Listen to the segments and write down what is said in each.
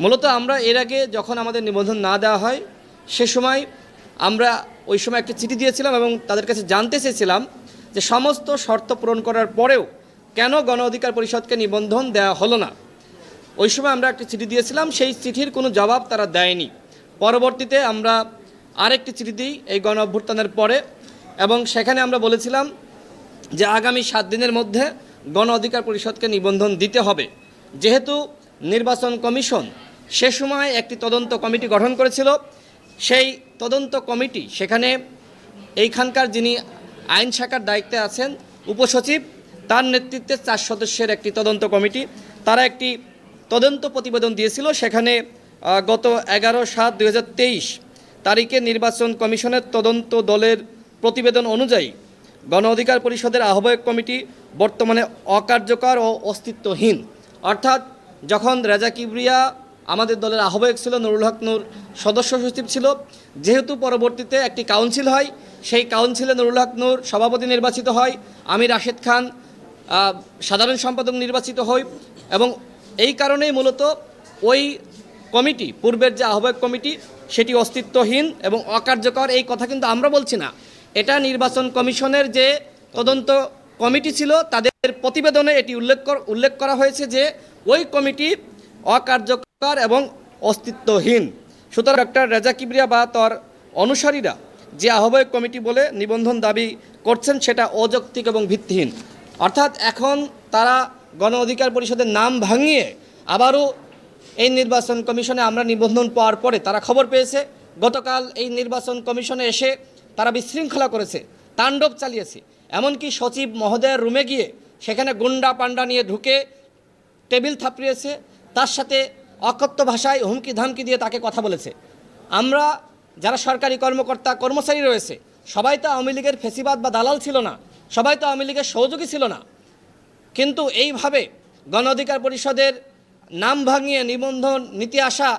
মূলত আমরা এর আগে যখন আমাদের নিবন্ধন না দেওয়া হয় সে সময় আমরা ওই সময় একটা চিঠি দিয়েছিলাম এবং তাদের কাছে জানতে চেয়েছিলাম যে সমস্ত শর্ত পূরণ করার পরেও কেন গণ অধিকার পরিষদকে নিবন্ধন দেওয়া হলো না। ওই সময় আমরা একটা চিঠি দিয়েছিলাম, সেই চিঠির কোনো জবাব তারা দেয়নি। পরবর্তীতে আমরা আরেকটি চিঠি দিই এই গণ অভ্যুত্থানের পরে, এবং সেখানে আমরা বলেছিলাম যে আগামী 7 দিনের মধ্যে গণ অধিকার পরিষদকে নিবন্ধন দিতে হবে। যেহেতু নির্বাচন কমিশন সে সময় একটি তদন্ত কমিটি গঠন করেছিল, সেই তদন্ত কমিটি সেখানে এইখানকার যিনি আইন শাখার দায়িত্বে আছেন উপসচিব, তার নেতৃত্বে 4 সদস্যের একটি তদন্ত কমিটি, তারা একটি তদন্ত প্রতিবেদন দিয়েছিল। সেখানে গত 11/7/2023 তারিখে নির্বাচন কমিশনের তদন্ত দলের প্রতিবেদন অনুযায়ী গণ অধিকার পরিষদের আহ্বায়ক কমিটি বর্তমানে অকার্যকর ও অস্তিত্বহীন। অর্থাৎ যখন রেজা কিবরিয়া আমাদের দলের আহ্বায়ক ছিল, নুরুল হক নূর সদস্য সচিব ছিল, যেহেতু পরবর্তীতে একটি কাউন্সিল হয়, সেই কাউন্সিলে নুরুল হক নূর সভাপতি নির্বাচিত হয়, আমি রাশেদ খান সাধারণ সম্পাদক নির্বাচিত হই, এবং এই কারণেই মূলত ওই কমিটি, পূর্বের যে আহ্বায়ক কমিটি, সেটি অস্তিত্বহীন এবং অকার্যকর। এই কথা কিন্তু আমরা বলছি না, এটা নির্বাচন কমিশনের যে তদন্ত কমিটি ছিল তাদের প্রতিবেদনে এটি উল্লেখ করা হয়েছে যে ওই কমিটি অকার্যকর এবং অস্তিত্বহীন। সুতরাং ডক্টর রেজা কিবরিয়া বা তার অনুসারীরা যে আহ্বায়ক কমিটি বলে নিবন্ধন দাবি করছেন সেটা অযৌক্তিক এবং ভিত্তিহীন। অর্থাৎ এখন তারা গণ অধিকার পরিষদের নাম ভাঙিয়ে আবারও এই নির্বাচন কমিশনে আমরা নিবন্ধন পাওয়ার পরে তারা খবর পেয়েছে, গতকাল এই নির্বাচন কমিশনে এসে তারা বিশৃঙ্খলা করেছে, তাণ্ডব চালিয়েছে। এমনকি সচিব মহোদয়ের রুমে গিয়ে সেখানে গুন্ডা পান্ডা নিয়ে ঢুকে টেবিল থাপড়িয়েছে, তার সাথে অকথ্য ভাষায় হুমকি ধামকি দিয়ে তাকে কথা বলেছে। আমরা যারা সরকারি কর্মকর্তা কর্মচারী রয়েছে সবাই তো আওয়ামী লীগের ফেসিবাদ বা দালাল ছিল না, সবাই তো আওয়ামী লীগের সহযোগী ছিল না। কিন্তু এইভাবে গণ অধিকার পরিষদের নাম ভাঙিয়ে নিবন্ধন নীতি আসা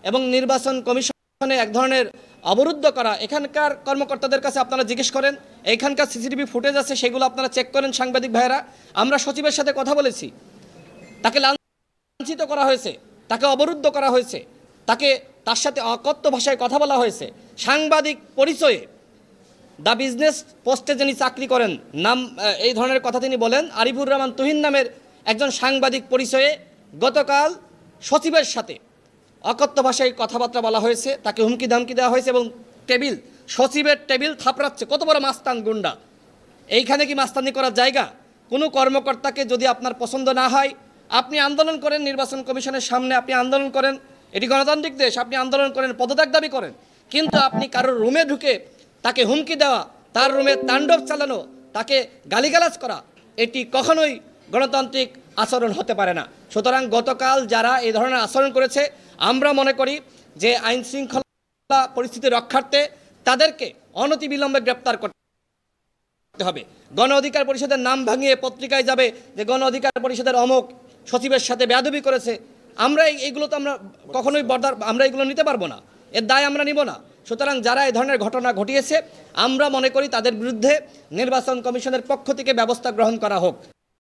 এবং নির্বাচন কমিশনে এক ধরনের অবরুদ্ধ করা, এখানকার কর্মকর্তাদের কাছে আপনারা জিজ্ঞেস করেন, এইখানকার সিসিটিভি ফুটেজ আছে সেগুলো আপনারা চেক করেন সাংবাদিক ভাইয়েরা। আমরা সচিবের সাথে কথা বলেছি, তাকে লাঞ্ছিত করা হয়েছে, তাকে অবরুদ্ধ করা হয়েছে, তার সাথে অকথ্য ভাষায় কথা বলা হয়েছে। সাংবাদিক পরিচয়ে দ্য বিজনেস পোস্টে যিনি চাকরি করেন, নাম এই ধরনের কথা তিনি বলেন, আরিফুর রহমান তুহিন নামের একজন সাংবাদিক পরিচয়ে গতকাল সচিবের সাথে অকথ্য ভাষায় কথাবার্তা বলা হয়েছে, তাকে হুমকি ধামকি দেওয়া হয়েছে এবং সচিবের টেবিল থাপড়াচ্ছে। কত বড় মাস্তান গুন্ডা! এইখানে কি মাস্তানি করার জায়গা? কোনো কর্মকর্তাকে যদি আপনার পছন্দ না হয় আপনি আন্দোলন করেন, নির্বাচন কমিশনের সামনে আপনি আন্দোলন করেন, এটি গণতান্ত্রিক দেশ, আপনি আন্দোলন করেন, পদত্যাগ দাবি করেন। কিন্তু আপনি কারোর রুমে ঢুকে তাকে হুমকি দেওয়া, তার রুমে তাণ্ডব চালানো, তাকে গালিগালাজ করা, এটি কখনোই গণতান্ত্রিক আচরণ হতে পারে না। সুতরাং গতকাল যারা এই ধরনের আচরণ করেছে, আমরা মনে করি যে আইন শৃঙ্খলা পরিস্থিতি রক্ষার্থে তাদেরকে অনতিবিলম্বে গ্রেপ্তার করতে হবে। গণ অধিকার পরিষদের নাম ভাঙিয়ে পত্রিকায় যাবে যে গণ অধিকার পরিষদের অমুক সচিবের সাথে বেয়াদবি করেছে, আমরা এইগুলো তো আমরা কখনোই আমরা এগুলো নিতে পারবো না, এর দায় আমরা নিব না। সুতরাং যারা এই ধরনের ঘটনা ঘটিয়েছে আমরা মনে করি তাদের বিরুদ্ধে নির্বাচন কমিশনের পক্ষ থেকে ব্যবস্থা গ্রহণ করা হোক।